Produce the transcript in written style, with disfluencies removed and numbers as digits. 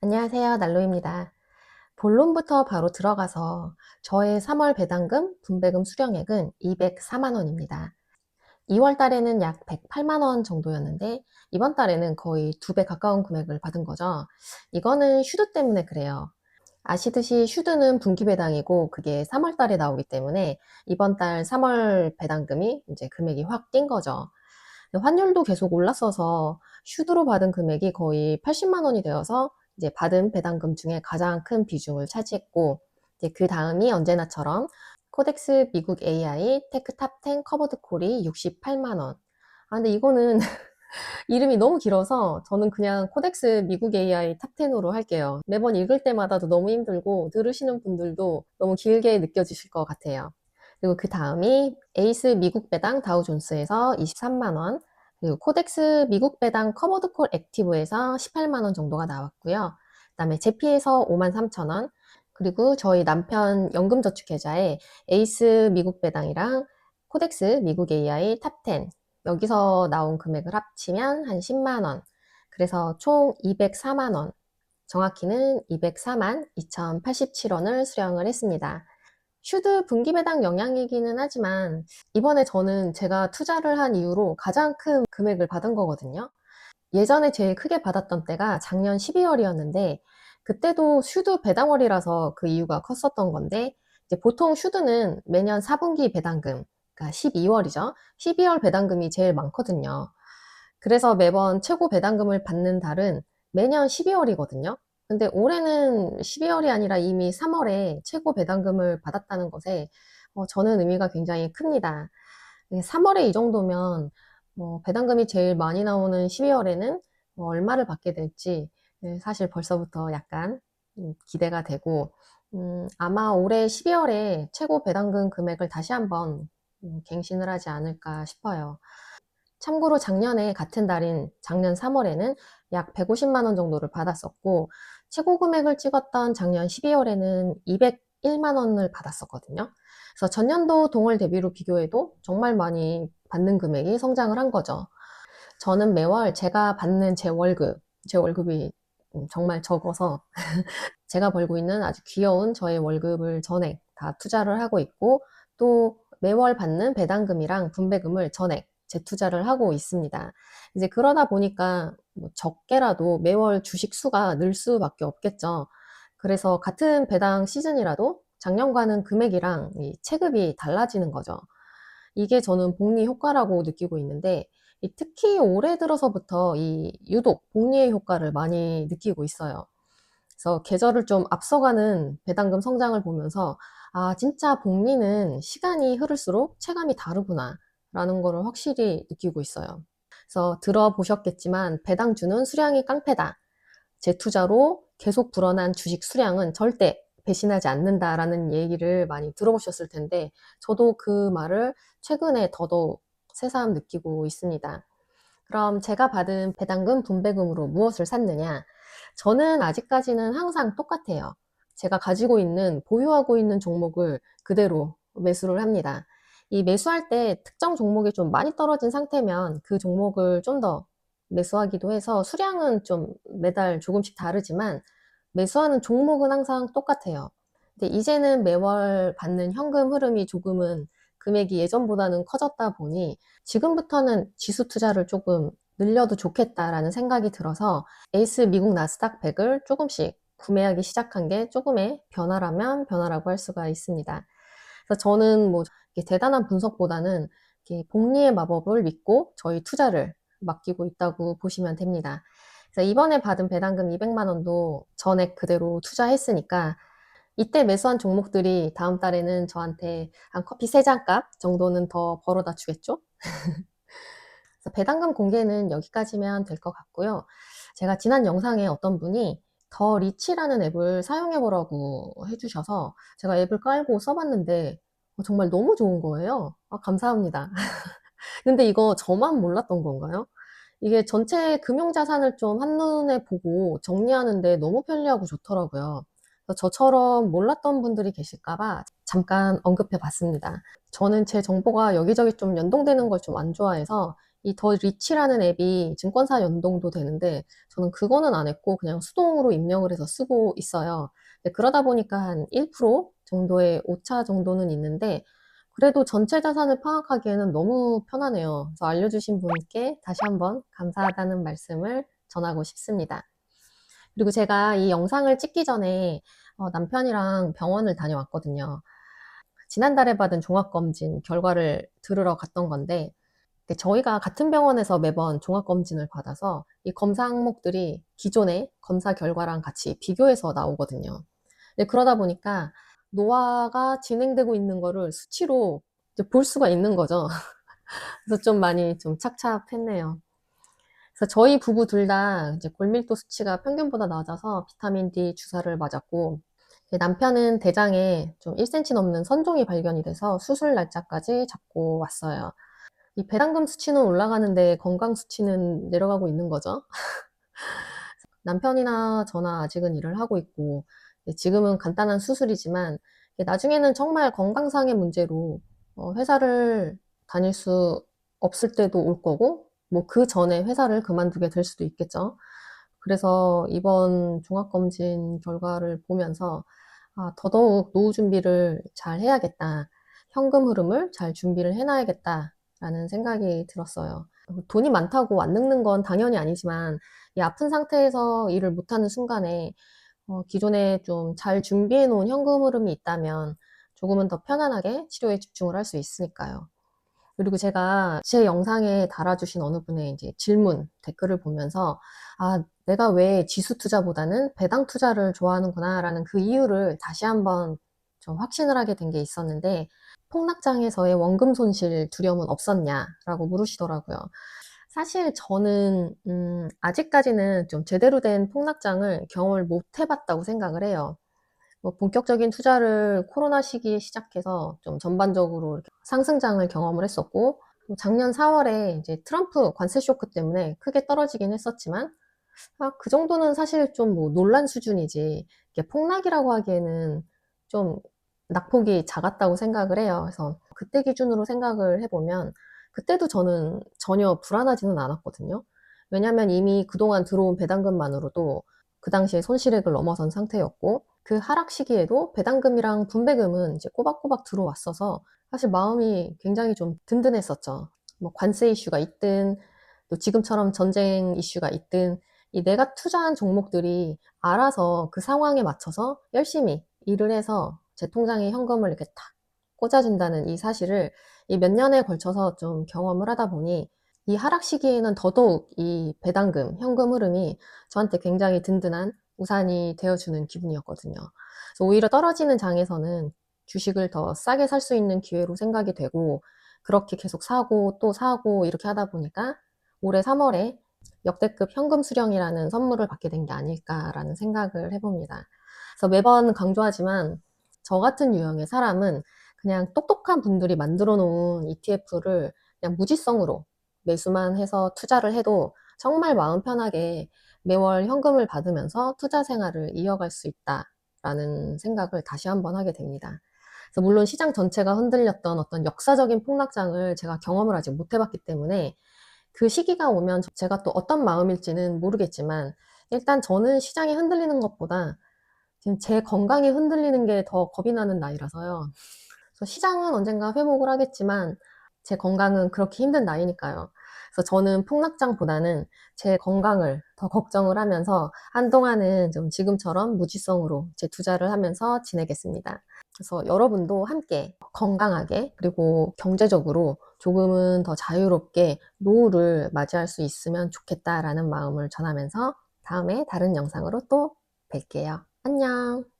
안녕하세요. 난로입니다. 본론부터 바로 들어가서 저의 3월 배당금, 분배금 수령액은 204만 원입니다. 2월 달에는 약 108만 원 정도였는데 이번 달에는 거의 2배 가까운 금액을 받은 거죠. 이거는 슈드 때문에 그래요. 아시듯이 슈드는 분기 배당이고 그게 3월 달에 나오기 때문에 이번 달 3월 배당금이 이제 금액이 확 뛴 거죠. 환율도 계속 올랐어서 슈드로 받은 금액이 거의 80만 원이 되어서 이제 받은 배당금 중에 가장 큰 비중을 차지했고, 이제 그 다음이 언제나처럼 코덱스 미국 AI 테크탑 10 커버드 콜이 68만 원. 아, 근데 이거는 이름이 너무 길어서 저는 그냥 코덱스 미국 AI 탑 10으로 할게요. 매번 읽을 때마다도 너무 힘들고 들으시는 분들도 너무 길게 느껴지실 것 같아요. 그리고 그 다음이 에이스 미국 배당 다우존스에서 23만 원, 그리고 코덱스 미국 배당 커버드 콜 액티브에서 18만 원 정도가 나왔고요. 그다음에 제피에서 5만 3천 원, 그리고 저희 남편 연금저축계좌에 에이스 미국 배당이랑 코덱스 미국 AI 탑 10, 여기서 나온 금액을 합치면 한 10만 원. 그래서 총 204만 원. 정확히는 204만 2,087원을 수령을 했습니다. 슈드 분기 배당 영향이기는 하지만 이번에 저는 제가 투자를 한 이후로 가장 큰 금액을 받은 거거든요. 예전에 제일 크게 받았던 때가 작년 12월이었는데 그때도 슈드 배당월이라서 그 이유가 컸었던 건데 이제 보통 슈드는 매년 4분기 배당금, 그러니까 12월이죠. 12월 배당금이 제일 많거든요. 그래서 매번 최고 배당금을 받는 달은 매년 12월이거든요. 근데 올해는 12월이 아니라 이미 3월에 최고 배당금을 받았다는 것에 저는 의미가 굉장히 큽니다. 3월에 이 정도면 배당금이 제일 많이 나오는 12월에는 얼마를 받게 될지 사실 벌써부터 약간 기대가 되고 아마 올해 12월에 최고 배당금 금액을 다시 한번 갱신을 하지 않을까 싶어요. 참고로 작년에 같은 달인 작년 3월에는 약 150만 원 정도를 받았었고 최고 금액을 찍었던 작년 12월에는 201만 원을 받았었거든요. 그래서 전년도 동월 대비로 비교해도 정말 많이 받는 금액이 성장을 한 거죠. 저는 매월 제가 받는 제 월급이 정말 적어서 제가 벌고 있는 아주 귀여운 저의 월급을 전액 다 투자를 하고 있고 또 매월 받는 배당금이랑 분배금을 전액 재투자를 하고 있습니다. 이제 그러다 보니까 뭐 적게라도 매월 주식 수가 늘 수밖에 없겠죠. 그래서 같은 배당 시즌이라도 작년과는 금액이랑 이 체급이 달라지는 거죠. 이게 저는 복리 효과라고 느끼고 있는데 특히 올해 들어서부터 이 유독 복리의 효과를 많이 느끼고 있어요. 그래서 계절을 좀 앞서가는 배당금 성장을 보면서 아, 진짜 복리는 시간이 흐를수록 체감이 다르구나 라는 거를 확실히 느끼고 있어요. 그래서 들어보셨겠지만 배당주는 수량이 깡패다. 재투자로 계속 불어난 주식 수량은 절대 배신하지 않는다라는 얘기를 많이 들어보셨을 텐데 저도 그 말을 최근에 더더욱 새삼 느끼고 있습니다. 그럼 제가 받은 배당금, 분배금으로 무엇을 샀느냐? 저는 아직까지는 항상 똑같아요. 제가 가지고 있는, 보유하고 있는 종목을 그대로 매수를 합니다. 이 매수할 때 특정 종목이 좀 많이 떨어진 상태면 그 종목을 좀 더 매수하기도 해서 수량은 좀 매달 조금씩 다르지만 매수하는 종목은 항상 똑같아요. 근데 이제는 매월 받는 현금 흐름이 조금은 금액이 예전보다는 커졌다 보니 지금부터는 지수 투자를 조금 늘려도 좋겠다라는 생각이 들어서 에이스 미국 나스닥 100을 조금씩 구매하기 시작한 게 조금의 변화라면 변화라고 할 수가 있습니다. 그래서 저는 뭐 대단한 분석보다는 복리의 마법을 믿고 저희 투자를 맡기고 있다고 보시면 됩니다. 그래서 이번에 받은 배당금 200만 원도 전액 그대로 투자했으니까 이때 매수한 종목들이 다음 달에는 저한테 한 커피 3잔 값 정도는 더 벌어다 주겠죠? 그래서 배당금 공개는 여기까지면 될 것 같고요. 제가 지난 영상에 어떤 분이 더 리치라는 앱을 사용해 보라고 해주셔서 제가 앱을 깔고 써봤는데 정말 너무 좋은 거예요. 아, 감사합니다. 근데 이거 저만 몰랐던 건가요? 이게 전체 금융자산을 좀 한눈에 보고 정리하는데 너무 편리하고 좋더라고요. 그래서 저처럼 몰랐던 분들이 계실까봐 잠깐 언급해 봤습니다. 저는 제 정보가 여기저기 좀 연동되는 걸 좀 안 좋아해서 이 더 리치라는 앱이 증권사 연동도 되는데 저는 그거는 안 했고 그냥 수동으로 입력을 해서 쓰고 있어요. 그러다 보니까 한 1% 정도의 오차 정도는 있는데 그래도 전체 자산을 파악하기에는 너무 편하네요. 그래서 알려주신 분께 다시 한번 감사하다는 말씀을 전하고 싶습니다. 그리고 제가 이 영상을 찍기 전에 남편이랑 병원을 다녀왔거든요. 지난달에 받은 종합검진 결과를 들으러 갔던 건데 저희가 같은 병원에서 매번 종합검진을 받아서 이 검사 항목들이 기존의 검사 결과랑 같이 비교해서 나오거든요. 그러다 보니까 노화가 진행되고 있는 거를 수치로 이제 볼 수가 있는 거죠. 그래서 좀 많이 좀 착잡했네요. 그래서 저희 부부 둘 다 이제 골밀도 수치가 평균보다 낮아서 비타민 D 주사를 맞았고 남편은 대장에 좀 1cm 넘는 선종이 발견이 돼서 수술 날짜까지 잡고 왔어요. 이 배당금 수치는 올라가는데 건강 수치는 내려가고 있는 거죠. 남편이나 저나 아직은 일을 하고 있고 지금은 간단한 수술이지만 나중에는 정말 건강상의 문제로 회사를 다닐 수 없을 때도 올 거고 뭐 그 전에 회사를 그만두게 될 수도 있겠죠. 그래서 이번 종합검진 결과를 보면서 더더욱 노후 준비를 잘 해야겠다. 현금 흐름을 잘 준비를 해놔야겠다라는 생각이 들었어요. 돈이 많다고 안 늙는 건 당연히 아니지만 이 아픈 상태에서 일을 못하는 순간에 기존에 좀 잘 준비해 놓은 현금 흐름이 있다면 조금은 더 편안하게 치료에 집중을 할 수 있으니까요. 그리고 제가 제 영상에 달아주신 어느 분의 이제 질문, 댓글을 보면서, 내가 왜 지수 투자보다는 배당 투자를 좋아하는구나라는 그 이유를 다시 한번 좀 확신을 하게 된 게 있었는데, 폭락장에서의 원금 손실 두려움은 없었냐라고 물으시더라고요. 사실 저는, 아직까지는 좀 제대로 된 폭락장을 경험을 못 해봤다고 생각을 해요. 뭐 본격적인 투자를 코로나 시기에 시작해서 좀 전반적으로 이렇게 상승장을 경험을 했었고, 또 작년 4월에 이제 트럼프 관세 쇼크 때문에 크게 떨어지긴 했었지만, 그 정도는 사실 좀 뭐 논란 수준이지, 이게 폭락이라고 하기에는 좀 낙폭이 작았다고 생각을 해요. 그래서 그때 기준으로 생각을 해보면, 그때도 저는 전혀 불안하지는 않았거든요. 왜냐면 이미 그동안 들어온 배당금만으로도 그 당시에 손실액을 넘어선 상태였고, 그 하락 시기에도 배당금이랑 분배금은 이제 꼬박꼬박 들어왔어서 사실 마음이 굉장히 좀 든든했었죠. 뭐 관세 이슈가 있든 또 지금처럼 전쟁 이슈가 있든 이 내가 투자한 종목들이 알아서 그 상황에 맞춰서 열심히 일을 해서 제 통장에 현금을 이렇게 탁 꽂아준다는 이 사실을 이 몇 년에 걸쳐서 좀 경험을 하다 보니 이 하락 시기에는 더더욱 이 배당금, 현금 흐름이 저한테 굉장히 든든한 우산이 되어주는 기분이었거든요. 그래서 오히려 떨어지는 장에서는 주식을 더 싸게 살 수 있는 기회로 생각이 되고 그렇게 계속 사고 또 사고 이렇게 하다 보니까 올해 3월에 역대급 현금 수령이라는 선물을 받게 된 게 아닐까라는 생각을 해봅니다. 그래서 매번 강조하지만 저 같은 유형의 사람은 그냥 똑똑한 분들이 만들어 놓은 ETF를 그냥 무지성으로 매수만 해서 투자를 해도 정말 마음 편하게 매월 현금을 받으면서 투자 생활을 이어갈 수 있다라는 생각을 다시 한번 하게 됩니다. 그래서 물론 시장 전체가 흔들렸던 어떤 역사적인 폭락장을 제가 경험을 아직 못 해봤기 때문에 그 시기가 오면 제가 또 어떤 마음일지는 모르겠지만 일단 저는 시장이 흔들리는 것보다 지금 제 건강이 흔들리는 게 더 겁이 나는 나이라서요. 그래서 시장은 언젠가 회복을 하겠지만 제 건강은 그렇게 힘든 나이니까요. 그래서 저는 폭락장보다는 제 건강을 더 걱정을 하면서 한동안은 좀 지금처럼 무지성으로 제 투자를 하면서 지내겠습니다. 그래서 여러분도 함께 건강하게 그리고 경제적으로 조금은 더 자유롭게 노후를 맞이할 수 있으면 좋겠다라는 마음을 전하면서 다음에 다른 영상으로 또 뵐게요. 안녕.